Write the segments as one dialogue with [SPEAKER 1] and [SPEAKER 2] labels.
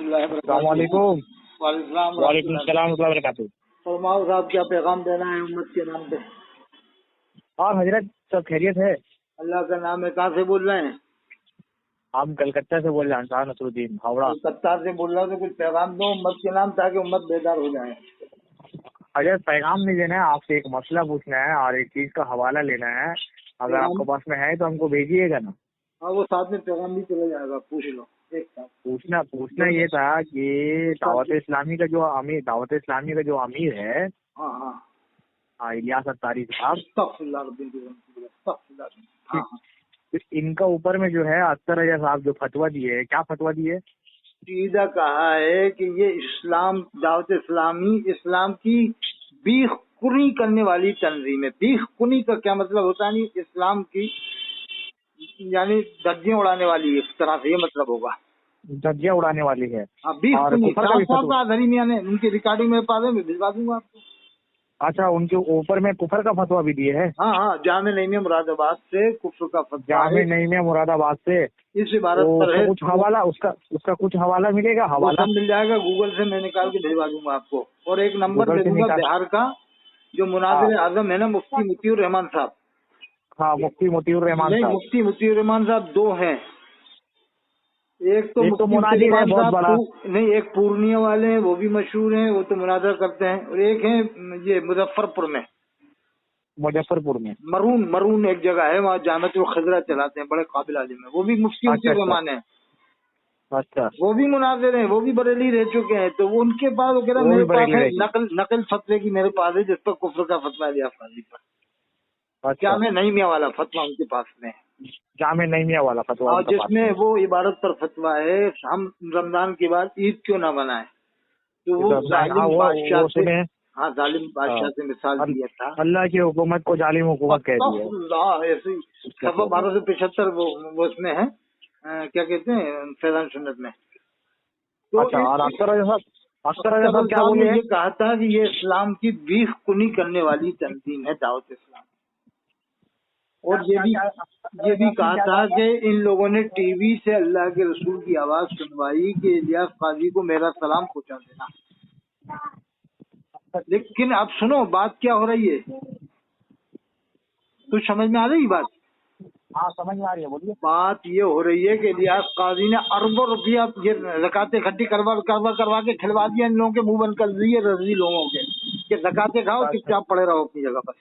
[SPEAKER 1] अस्सलामुअलैकुम। वालेकुम सलाम वबरकातुहू।
[SPEAKER 2] फरमाओ साहब, क्या पैगाम देना है उम्मत के नाम पे?
[SPEAKER 1] और हजरत सब खैरियत है?
[SPEAKER 2] अल्लाह का नाम है। कहाँ से बोल रहे हैं?
[SPEAKER 1] हम कलकत्ता से बोल रहे हैं, अंसार नसरुद्दीन हावड़ा।
[SPEAKER 2] कलकत्ता से बोल रहा हूँ, तो कुछ पैगाम दो उम्मत के नाम, ताकि उम्मत बेदार हो जाए।
[SPEAKER 1] हजरत पैगाम नहीं देना है, आपसे एक मसला पूछना है और एक चीज का हवाला लेना है। अगर आपके पास में है तो हमको भेजिएगा ना।
[SPEAKER 2] हाँ, वो साथ में पैगाम भी चला जाएगा, पूछ लो एक साथ।
[SPEAKER 1] पूछना ये था कि दावत इस्लामी का जो अमीर है,
[SPEAKER 2] हाँ,
[SPEAKER 1] इलियास अत्तारी साहब,
[SPEAKER 2] हाँ,
[SPEAKER 1] तो इनका ऊपर में जो है अख्तर रजा साहब जो फतवा दिए, क्या फतवा दिए?
[SPEAKER 2] सीधा कहा है कि ये इस्लाम, दावत इस्लामी इस्लाम की बीख कुनी करने वाली तंजीम है। बीख कुनी का क्या मतलब होता है? नहीं, इस्लाम की यानी धज्जियां उड़ाने वाली, एक तरह से ये मतलब होगा।
[SPEAKER 1] धज्जियां उड़ाने वाली है।
[SPEAKER 2] हाँ, बीख
[SPEAKER 1] और
[SPEAKER 2] कुनी
[SPEAKER 1] कुफर का भी फतवा।
[SPEAKER 2] धरी मियां ने उनकी रिकॉर्डिंग मेरे पास है, मैं भिजवा दूंगा आपको।
[SPEAKER 1] अच्छा, उनके ऊपर में कुफर का फतवा भी दिए है?
[SPEAKER 2] हाँ, जामे नईमिया मुरादाबाद से कुफ्र का फतवा है।
[SPEAKER 1] जामे नईमिया मुरादाबाद से
[SPEAKER 2] इस इबारत पर है।
[SPEAKER 1] कुछ हवाला, उसका कुछ हवाला मिलेगा? हवाला
[SPEAKER 2] मिल जाएगा, गूगल से मैं निकाल के भिजवा दूंगा आपको। और एक नंबर दे दूंगा बिहार का, जो मुनाजिर आजम है ना, मुफ्ती मुतीउर रहमान साहब।
[SPEAKER 1] हाँ, मुफ्ती मुतीउर रहमान साहब।
[SPEAKER 2] मुफ्ती मुतीउर रहमान साहब दो हैं। एक तो
[SPEAKER 1] मुनाजिर है बहुत बड़ा।
[SPEAKER 2] नहीं, एक पूर्णिया वाले हैं, वो भी मशहूर हैं, वो तो मुनाजर करते हैं। और एक है ये मुजफ्फरपुर में मरून एक जगह है, वहाँ जामतुल खजरा चलाते हैं, बड़े काबिल आलिम है, वो भी मुफ्ती मुतीउर रहमान है।
[SPEAKER 1] अच्छा,
[SPEAKER 2] वो भी मुनाजिर हैं, वो भी बरेली रह चुके हैं। तो वो उनके पास वो कह रहा मेरे पास है नकल फतवे की मेरे पास है, जिस पर कुफ्र का फतवा लिया फाजी पर। जामे नईमिया वाला फतवा उनके पास में,
[SPEAKER 1] जामे नईमिया वाला फतवा,
[SPEAKER 2] और जिसमें वो इबारत पर फतवा है हम रमजान के बाद ईद क्यों ना बनाए। तो वो जालिम बादशाह से, हाँ, जालिम बादशाह से मिसाल दिया था।
[SPEAKER 1] अल्लाह की हुकूमत को जालिम हुकूमत कह दिया।
[SPEAKER 2] ऐसी सफा 1275 वो उसमें है, क्या कहते हैं फैजान सुन्नत में। तो
[SPEAKER 1] अच्छा, और अख्तर रजा साहब क्या बोले?
[SPEAKER 2] ये कहा था कि ये इस्लाम की बीख कुनी करने वाली तंजीम है दावत इस्लाम। और ये भी कहा था कि इन लोगों ने टीवी से अल्लाह के रसूल की आवाज सुनवाई कि इलियास काजी को मेरा सलाम पहुंचा देना। लेकिन अब सुनो बात क्या हो रही है, कुछ समझ में आ रही बात?
[SPEAKER 1] हाँ, समझ में आ रही है, बोलिए।
[SPEAKER 2] बात ये हो रही है कि इलियास काजी ने अरबों रुपया ये ज़कातें इकट्ठी करवा के खिलवा दिया इन लोगों के मुंह बंद कर दिए रजी लोगों के, कि ज़कातें खाओ, चुपचाप पड़े रहो अपनी जगह पर।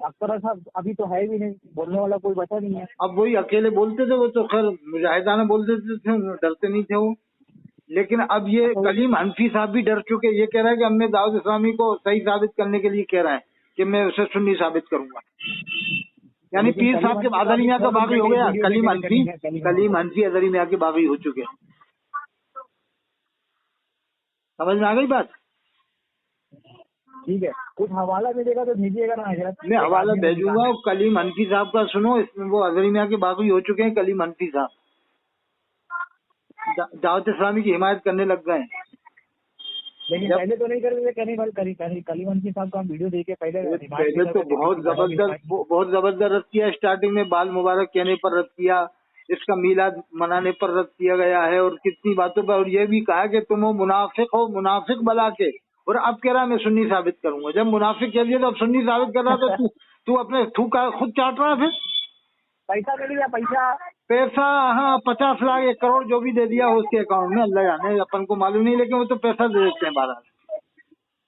[SPEAKER 1] अख्तर साहब अभी तो है भी नहीं, बोलने वाला कोई बचा नहीं है।
[SPEAKER 2] अब वही अकेले बोलते थे, वो तो खैर मुजाहिदाना बोलते थे, डरते नहीं थे वो। लेकिन अब ये कलीम हनफी साहब भी डर चुके, ये कह रहा है कि हमने दाऊद इस्लामी को सही साबित करने के लिए कह रहा है कि मैं उसे सुन्नी साबित करूंगा। यानी पीर साहब के अदरी मियां का बागी हो गया, कलीम हनफी अदरी मियां के बागी हो चुके। समझ में आ गई बात?
[SPEAKER 1] ठीक है, कुछ हवाला मिलेगा तो भेजिएगा ना हजरत।
[SPEAKER 2] मैं हवाला भेजूंगा। कलीम हनफी साहब का सुनो, इसमें वो अदरी मियां के बागी हो चुके हैं। कलीम हनफी साहब दावत इस्लामी की हिमायत करने लग गए।
[SPEAKER 1] लेकिन पहले तो नहीं करते, कलीम हनफी साहब का हम वीडियो देखे
[SPEAKER 2] पहले तो बहुत जबरदस्त रद्द किया। स्टार्टिंग में बाल मुबारक कहने पर रद्द किया, इसका मीलाद मनाने पर रद्द किया गया है, और कितनी बातों पर। और ये भी कहा कि तुम मुनाफिक हो, मुनाफिक बला के। और अब कह रहा मैं सुन्नी साबित करूंगा। जब मुनाफिक कह दिया तो अब सुन्नी साबित कर रहा, तो तू अपने थू का खुद चाट रहा। फिर
[SPEAKER 1] पैसा दे दिया,
[SPEAKER 2] पैसा, हाँ, 50 लाख 1 करोड़ जो भी दे दिया उसके अकाउंट में, अल्लाह जाने, अपन को मालूम नहीं। लेकिन वो तो पैसा दे देते हैं 12।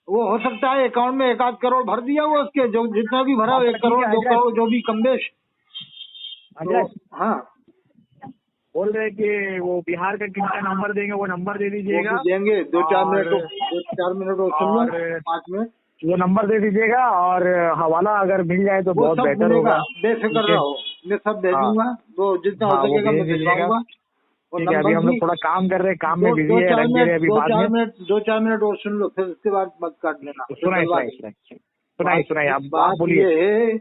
[SPEAKER 2] वो हो सकता है अकाउंट में 1-8 करोड़ भर दिया हुआ उसके, जो जितना भी भरा 1 करोड़ 2 करोड़ जो भी कम बेश। तो हाँ,
[SPEAKER 1] बोल रहे कि वो बिहार का किसका नंबर देंगे, वो नंबर दे दीजिएगा।
[SPEAKER 2] देंगे 2-4 मिनट और सुन लो, 5 मिनट वो
[SPEAKER 1] नंबर दे दीजिएगा। और हवाला अगर मिल जाए तो बहुत बेहतर होगा।
[SPEAKER 2] बेफिक्र रहो, मैं सब दे दूंगा। वो जितना हो सकेगा मैं भिजवाऊंगा।
[SPEAKER 1] ठीक है, अभी हम लोग थोड़ा काम कर रहे हैं, काम में बिजी है, रख दे रहे अभी बाद में।
[SPEAKER 2] 2-4 मिनट और सुन लो, फिर उसके बाद मत काट लेना।
[SPEAKER 1] सुनाइए आप बोलिए।
[SPEAKER 2] ये है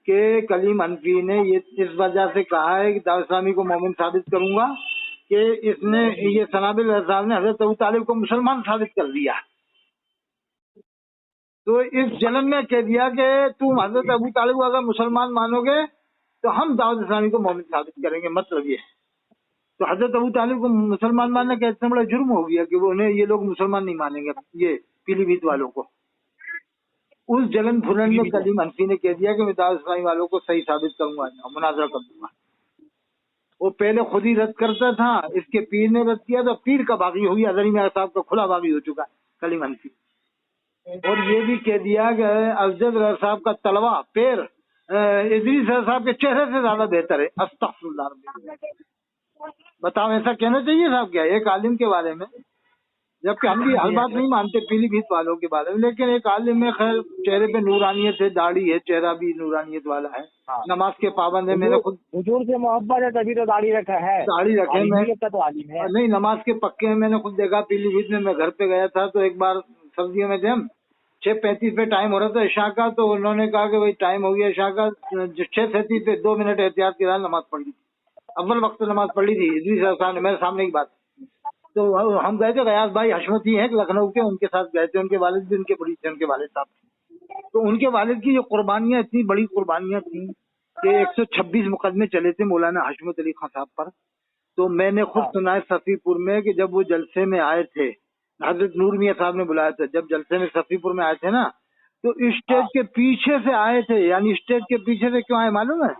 [SPEAKER 2] कि कलीम हनफी ने ये इस वजह से कहा है कि दाऊद इस्लामी को मोमिन साबित करूंगा कि इसने ये सनाबिल साहब ने हजरत अबू तालिब को मुसलमान साबित कर दिया। तो इस जलन में कह दिया कि तुम हजरत अबू तालिब को अगर मुसलमान मानोगे तो हम दाऊद इस्लामी को मोमिन साबित करेंगे। मतलब ये तो हजरत अबू तालिब को मुसलमान मानना क्या इतना बड़ा जुर्म हो गया कि वो उन्हें ये लोग मुसलमान नहीं मानेंगे, ये पीलीभीत वालों को। उस जलन फुलन में कलीम हनफी ने कह दिया कि मैं दाऊद इस्लामी वालों को सही साबित करूंगा, मुनाजरा कर दूंगा। वो पहले खुद ही रद्द करता था, इसके पीर ने रद्द किया, तो पीर का बागी हुई, हज़रत मियां साहब का खुला बागी हो चुका कलीम हनफी। और ये भी कह दिया कि अफजल साहब का तलवा पैर इदरीस साहब के चेहरे से ज्यादा बेहतर है। अस्तगफुरुल्लाह। बताओ ऐसा कहना चाहिए साहब क्या एक आलिम के बारे में, जबकि हम भी हर बात नहीं मानते पीलीभीत वालों के बारे में, लेकिन एक आलिम में खैर चेहरे पे नूरानियत है, दाढ़ी है, चेहरा भी नूरानियत वाला है, नमाज के पाबंद है। मेरे खुद
[SPEAKER 1] हुजूर से मोहब्बत है तभी तो दाढ़ी रखा है,
[SPEAKER 2] दाढ़ी रखे मैं
[SPEAKER 1] तो आलिम है।
[SPEAKER 2] नहीं, नमाज के पक्के हैं। मैंने खुद देखा पीलीभीत में, मैं घर पे गया था तो एक बार सर्दियों में थे हम, 6:35 पे टाइम हो रहा था ईशा का, तो उन्होंने कहा कि भाई टाइम हो गया ईशा का, 6:37 पे 2 मिनट एहतियात के साथ नमाज पढ़ ली, अव्वल वक्त नमाज पढ़ ली थी इदरीस साहब ने, मेरे सामने की बात। तो हम गए थे, गयास भाई हशमती हैं लखनऊ के, उनके साथ गए थे, उनके वालिद भी उनके बड़ी थे, उनके वालिद साहब। तो उनके वालिद की जो कुर्बानियां, इतनी बड़ी कुर्बानियां थी कि 126 मुकदमे चले थे मौलाना हशमत अली खान साहब पर। तो मैंने खुद सुना है सफीपुर में कि जब वो जलसे में आए थे, हजरत नूर मियां साहब ने बुलाया था, जब जलसे में सफीपुर में आए थे ना, तो स्टेज के पीछे से आए थे। यानी स्टेज के पीछे से क्यों आए मालूम है?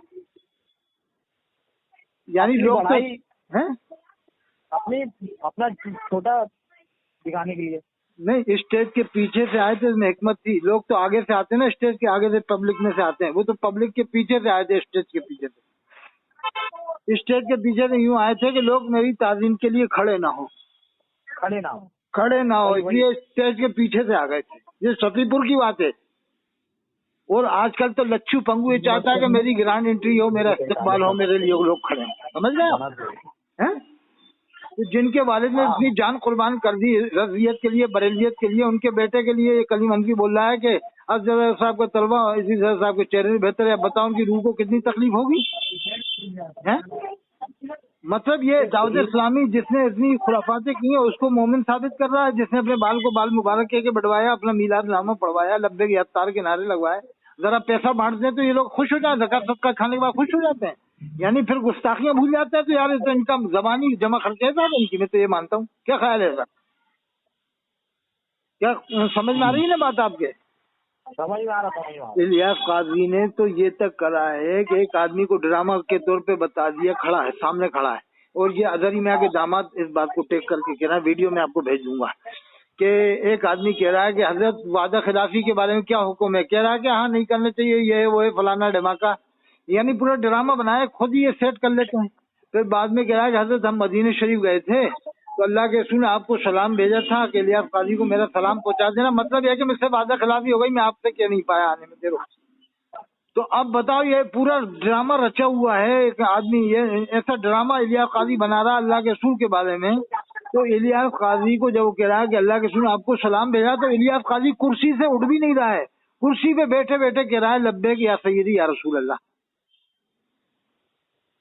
[SPEAKER 2] यानी लोग तो हैं
[SPEAKER 1] अपना छोटा दिखाने के लिए
[SPEAKER 2] नहीं, स्टेज के पीछे से आए थे, इसमें हिकमत थी। लोग तो आगे से आते हैं ना, स्टेज के आगे से पब्लिक में से आते हैं, वो तो पब्लिक के पीछे से आए थे, स्टेज के पीछे से। स्टेज के पीछे से यूं आए थे कि लोग मेरी ताजीम के लिए खड़े ना हो, इसलिए स्टेज के पीछे से आ गए थे। ये सफीपुर की बात है। और आजकल तो लच्छू पंगू ये चाहता है कि मेरी ग्रांड एंट्री हो, मेरा इस्तेकबाल हो, मेरे लिए लोग खड़े हैं, समझ गए हैं? तो जिनके वालिद ने अपनी जान कुर्बान कर दी रज़ियत के लिए, बरेलियत के लिए, उनके बेटे के लिए, ये कलीम हनफी बोल रहा है कि अफजल साहब का तलबा इसी साहब के चेहरे से बेहतर है। बताओ उनकी रूह को कितनी तकलीफ होगी, है? मतलब ये दाऊद इस्लामी जिसने इतनी खुराफातें की हैं उसको मोमिन साबित कर रहा है, जिसने अपने बाल को बाल मुबारक कह के बढ़वाया, अपना मीलाद नामा पढ़वाया, लब्बैक या अत्तार के नारे लगवाए। जरा पैसा बांटते हैं तो ये लोग खुश हो जाते हैं, ज़कात सदका खाने के बाद खुश हो जाते हैं, यानी फिर गुस्ताखियां भूल जाते हैं। तो यार तो इनका जबानी जमा खर्च है साहब इनकी, मैं तो ये मानता हूँ। क्या ख्याल है सर? क्या समझ में आ रही है ना बात आपके?
[SPEAKER 1] समझ में आ रहा।
[SPEAKER 2] इलियास काजी ने तो ये तक करा है कि एक आदमी को ड्रामा के तौर पे बता दिया, खड़ा है सामने खड़ा है, और ये अजहरी मियां के दामाद इस बात को टेक करके कह रहा है, वीडियो में आपको भेज दूंगा, कि एक आदमी कह रहा है कि हजरत वादा खिलाफी के बारे में क्या हुक्म है, कह रहा है कि हाँ नहीं करना चाहिए, ये है वो है फलाना धमाका, यानी पूरा ड्रामा बनाया, खुद ही ये सेट कर लेते हैं। फिर बाद में कह रहा है कि हजरत हम मदीने शरीफ गए थे तो अल्लाह के रसूल ने आपको सलाम भेजा था कि इलियास काजी को मेरा सलाम पहुंचा देना। मतलब यह कि मुझसे वादा खिलाफी हो गई, मैं आपसे कह नहीं पाया आने में, देखो। तो अब बताओ, ये पूरा ड्रामा रचा हुआ है, एक आदमी ये ऐसा ड्रामा इलियास काजी बना रहा अल्लाह के रसूल के बारे में। तो इलियास काजी को जब वो कह रहा है कि अल्लाह के रसूल ने आपको सलाम भेजा, तो इलियास काजी कुर्सी से उठ भी नहीं रहा है, कुर्सी पे बैठे बैठे कह रहा है लब्बैक या सय्यदी या रसूल अल्लाह।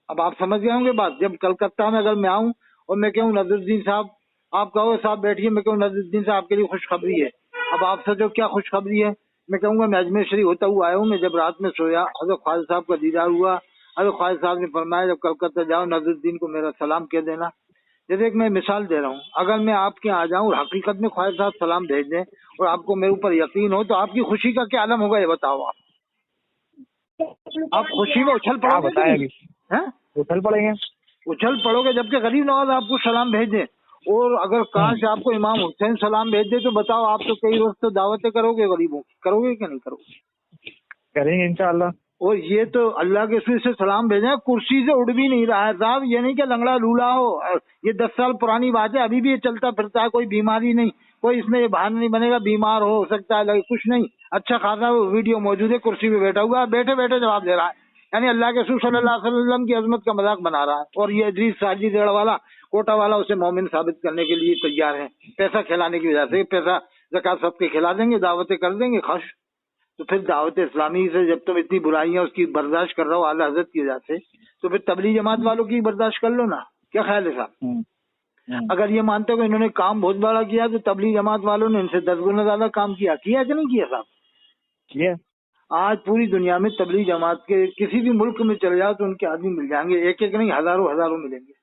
[SPEAKER 2] अब आप समझ गए होंगे बात। जब कलकत्ता में अगर मैं आऊं और मैं कहूँ नजरुद्दीन साहब, आप कहो साहब बैठिए, मैं कहूँ नजरुद्दीन साहब आपके लिए खुशखबरी है। अब आपसे जो क्या खुशखबरी है, मैं कहूँगा मैं अजमेर शरीफ होता हुआ आया हूँ, मैं जब रात में सोया हज़रत ख्वाजा साहब का दीदार हुआ, हज़रत ख्वाजा साहब ने फरमाया जब कलकत्ता जाओ नजरुद्दीन को मेरा सलाम कह देना। जैसे एक मैं मिसाल दे रहा हूँ, अगर मैं आपके यहाँ आ जाऊँ और हकीकत में ख्वाजा साहब सलाम भेज दें और आपको मेरे ऊपर यकीन हो, तो आपकी खुशी का क्या आलम होगा ये बताओ। आप खुशी में उछल पड़ोगे, उछल पड़ोगे, जबकि गरीब नवाज आपको सलाम भेज दें। और अगर काश आपको इमाम हुसैन सलाम भेज दे, तो बताओ आप तो कई रोज तो दावतें करोगे गरीबों की, करोगे क्या नहीं करोगे?
[SPEAKER 1] करेंगे इंशाअल्लाह।
[SPEAKER 2] और ये तो अल्लाह के रसूल से सलाम भेजा, कुर्सी से उठ भी नहीं रहा है साहब। ये नहीं कि लंगड़ा लूला हो, ये 10 साल पुरानी बात है, अभी भी ये चलता फिरता है, कोई बीमारी नहीं, कोई इसमें ये बहाना नहीं बनेगा बीमार हो सकता है, कुछ नहीं, अच्छा खासा वीडियो मौजूद है, कुर्सी पे बैठा हुआ, बैठे बैठे जवाब दे रहा है, यानी अल्लाह के रसूल सल्लल्लाहु अलैहि वसल्लम की अजमत का मजाक बना रहा है। और ये इदरीस साजी देड़ वाला कोटा वाला उसे मोमिन साबित करने के लिए तैयार है, पैसा खिलाने की वजह से। पैसा ज़कात सबके खिला देंगे, दावतें कर देंगे, खुश। तो फिर दावत इस्लामी से जब तुम इतनी बुराइयां उसकी बर्दाश्त कर रहे हो आला हज़रत की वजह से, तो फिर तबलीग जमात वालों की बर्दाश्त कर लो ना। क्या ख्याल है साहब? अगर ये मानते हो कि इन्होंने काम बहुत बड़ा किया, तो तबलीग जमात वालों ने इनसे 10 गुना ज्यादा काम किया कि नहीं किया साहब?
[SPEAKER 1] किया।
[SPEAKER 2] आज पूरी दुनिया में तबलीग जमात के किसी भी मुल्क में चले जाओ तो उनके आदमी मिल जाएंगे, एक एक नहीं हजारों हजारों मिलेंगे।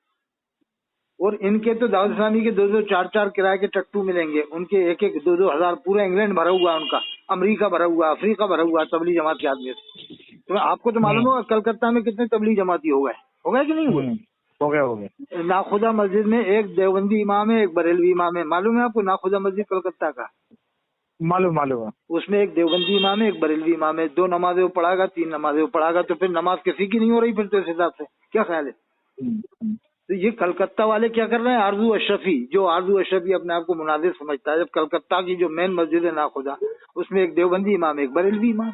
[SPEAKER 2] और इनके तो दाऊद इस्लामी के 2-2 4-4 किराए के टट्टू मिलेंगे, उनके 1-1 2-2 हजार, पूरा इंग्लैंड भरा हुआ है उनका, अमेरिका भरा हुआ, अफ्रीका भरा हुआ तबलीग जमात के आदमी। तो आपको तो मालूम होगा कलकत्ता में कितने तबलीग जमाती हो गए कि नहीं हुए?
[SPEAKER 1] हो गए।
[SPEAKER 2] नाखुदा मस्जिद में एक देवबंदी इमाम है, एक बरेलवी इमाम है, मालूम है आपको? नाखुदा मस्जिद कलकत्ता का,
[SPEAKER 1] मालूम है। उसमें
[SPEAKER 2] एक देवबंदी इमाम है, एक बरेलवी इमाम है, 2 नमाजें वो पढ़ाएगा, 3 नमाजें वो पढ़ाएगा, तो फिर नमाज किसी की नहीं हो रही फिर तो इस हिसाब से, क्या ख्याल है? तो ये कलकत्ता वाले क्या कर रहे हैं? आरजू अशरफी, जो आरजू अशरफी अपने आप को मुनादिर समझता है, जब कलकत्ता की जो मेन मस्जिद है नाखुदा, उसमें एक देवबंदी इमाम, एक बरेलवी इमाम,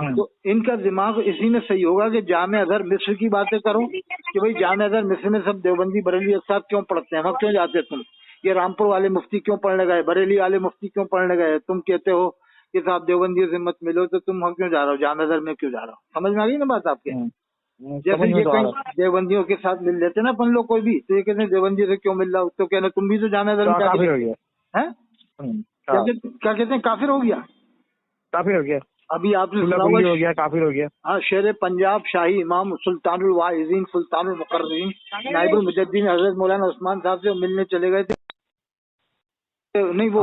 [SPEAKER 2] तो इनका दिमाग इसी में सही होगा कि जामे अजहर मिस्र की बातें करो कि भाई जामे अजहर मिस्र में सब देवबंदी बरेली एक साथ क्यों पढ़ते हैं, वहाँ क्यों जाते तुम? ये रामपुर वाले मुफ्ती क्यों पढ़ने गए, बरेली वाले मुफ्ती क्यों पढ़ने गए? तुम कहते हो कि साहब देवबंदियों से मत मिलो, तो तुम वहाँ क्यों जा रहे हो, जामे अजहर में क्यों जा रहे हो? समझ में आ गई ना बात आपके? जैसे ये कहीं देवबंदियों के साथ मिल लेते ना अपन लोग कोई भी, तो ये कहते हैं देवबंदी से क्यों मिल रहा हो, तो कहना तुम भी तो जामे अजहर में
[SPEAKER 1] काफिर हो गया
[SPEAKER 2] है, क्या कहते हैं, काफिर हो गया,
[SPEAKER 1] काफिर हो गया।
[SPEAKER 2] अभी आपने सुना
[SPEAKER 1] हो गया, काफिर हो गया।
[SPEAKER 2] हाँ, शेर पंजाब शाही इमाम सुल्तानुल वाइज़ीन सुल्तानुल मुकर्रमीन नाइबुल मुजद्दीन हजरत मौलाना उस्मान साहब से मिलने चले गए थे, नहीं वो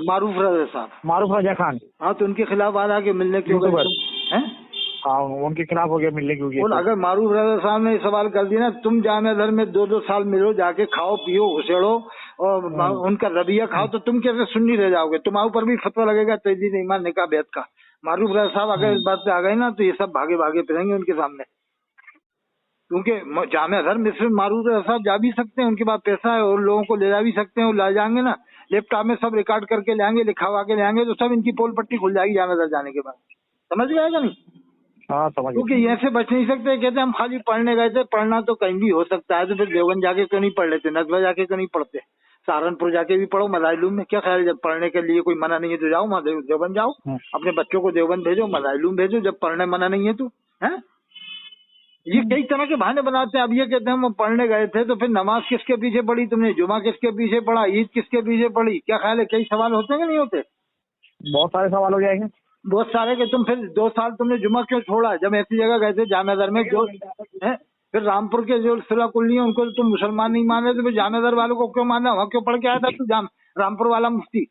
[SPEAKER 2] मारूफ रजा साहब,
[SPEAKER 1] मारूफ रजा खान,
[SPEAKER 2] हाँ, तो उनके खिलाफ बात आके मिलने क्यों गए हैं?
[SPEAKER 1] हाँ, उनके खिलाफ हो गया मिलने क्यों गए?
[SPEAKER 2] अगर मारूफ रजा साहब ने सवाल कर दिया ना, तुम जामे अजहर में 2-2 साल मिलो, जाके खाओ पियो घुसेड़ो और उनका रवैया खाओ, तो तुम कैसे सुन्नी रह जाओगे? तुम्हारे ऊपर भी फतवा लगेगा तजदीद ईमान निकाह बैत का। मारूफ रजा साहब अगर इस बात पे आ गए ना, तो ये सब भागे भागे फिरेंगे उनके सामने, क्योंकि जामे अजहर मिस्र मारूफ रजा साहब जा भी सकते हैं, उनके पास पैसा है और लोगों को ले जा भी सकते हैं, और ला जाएंगे ना, लैपटॉप में सब रिकॉर्ड करके ले आएंगे, लिखावा के ले आएंगे, तो सब इनकी पोल पट्टी खुल जाएगी जामे अजहर जाने के बाद। समझ गए क्या नहीं?
[SPEAKER 1] हाँ, समझ।
[SPEAKER 2] क्योंकि यहाँ से बच नहीं सकते, कहते हम खाली पढ़ने गए थे, पढ़ना तो कहीं भी हो सकता है, तो फिर देवबंद जाके क्यों नहीं पढ़ लेते, नजबा जाके क्यों नहीं पढ़ते, सहारनपुर जाके भी पढ़ो, मदाइलूम में, क्या ख्याल है? जब पढ़ने के लिए कोई मना नहीं है तो जाओ वहाँ देवबंद जाओ, अपने बच्चों को देवबंद भेजो, मदाइलूम भेजो, जब पढ़ने मना नहीं है तो है। ये कई तरह के बहाने बनाते हैं। अब ये कहते हैं हम पढ़ने गए थे, तो फिर नमाज किसके पीछे पढ़ी तुमने, जुमा किसके पीछे पढ़ा, ईद किसके पीछे पढ़ी, क्या ख्याल है? कई सवाल होते हैं कि नहीं होते?
[SPEAKER 1] बहुत सारे सवाल हो जाएंगे,
[SPEAKER 2] बहुत सारे, कि तुम फिर 2 साल तुमने जुमा क्यों छोड़ा, जब ऐसी जगह गए थे जामे अजहर में, जो है फिर रामपुर के जो सिला कुल्ली है उनको तो तुम मुसलमान नहीं मान रहे, तो फिर जामे अजहर वालों को क्यों मानना, वहाँ क्यों पढ़ के आया था तू रामपुर वाला मुफ्ती?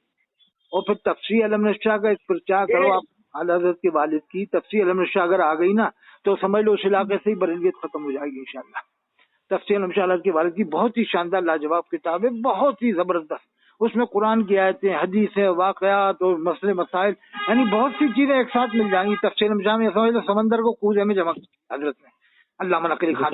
[SPEAKER 2] और फिर तफसीर अलमनशा का एक प्रचार करो आप, आला हज़रत के वालिद की तफसीर अलमनशा अगर आ गई ना, तो समझ लो उस इलाके से ही बरेलियत खत्म हो जाएगी इंशाल्लाह। तफसीर अलमनशा के वालिद की बहुत ही शानदार लाजवाब किताब है, बहुत ही जबरदस्त, उसमें कुरान की आयतें, हदीस है, वाकयात और मसले मसाइल, यानी बहुत सी चीजें एक साथ मिल जाएंगी। तफसीर अलमनशा में समझ लो समंदर को कूजे में जमा हजरत ने, अल्लामा नकवी खान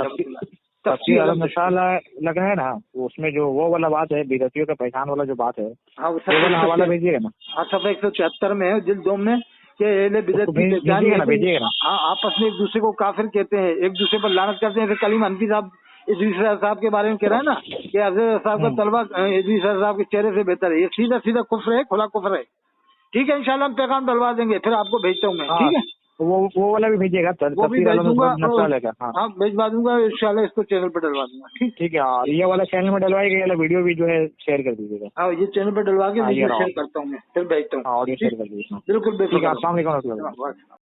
[SPEAKER 1] तफसीर अलमनशा लगा है ना, उसमें जो वो वाला बात है, बिदअतियों का पहचान वाला जो बात है,
[SPEAKER 2] हाँ,
[SPEAKER 1] हवाला भेजिएगा ना।
[SPEAKER 2] हाँ, सफ़ा 174 में है, जिल्द 2 में, कि बिदअत की पहचान,
[SPEAKER 1] भेजिएगा ना।
[SPEAKER 2] हाँ, आपस में एक दूसरे को काफिर कहते हैं, एक दूसरे पर लानत करते हैं। फिर कलीम हनफी साहब इदरीस साहब के बारे में कह रहा है ना कि हज़रत साहब का तलबा इदरीस साहब के चेहरे से बेहतर है, ये सीधा सीधा कुफ्र है, खुला कुफ्र है। ठीक है, इंशाल्लाह हम पैगाम डलवा देंगे, फिर आपको भेजता हूँ मैं। ठीक है,
[SPEAKER 1] वो वाला भी भेजिएगा,
[SPEAKER 2] वो भी भेज दूंगा,
[SPEAKER 1] हाँ,
[SPEAKER 2] भेजवा दूंगा इंशाल्लाह, इसको चैनल पर डलवा दूंगा। ठीक है,
[SPEAKER 1] ये वाला चैनल में डलवाएगा, ये वाला वीडियो भी जो है शेयर कर दीजिएगा।
[SPEAKER 2] हाँ, ये चैनल पर डलवा के वीडियो शेयर करता हूँ मैं, फिर भेजता हूँ,
[SPEAKER 1] ऑडियो शेयर कर दीजिएगा।
[SPEAKER 2] बिल्कुल बिल्कुल।
[SPEAKER 1] अस्सलाम वालेकुम।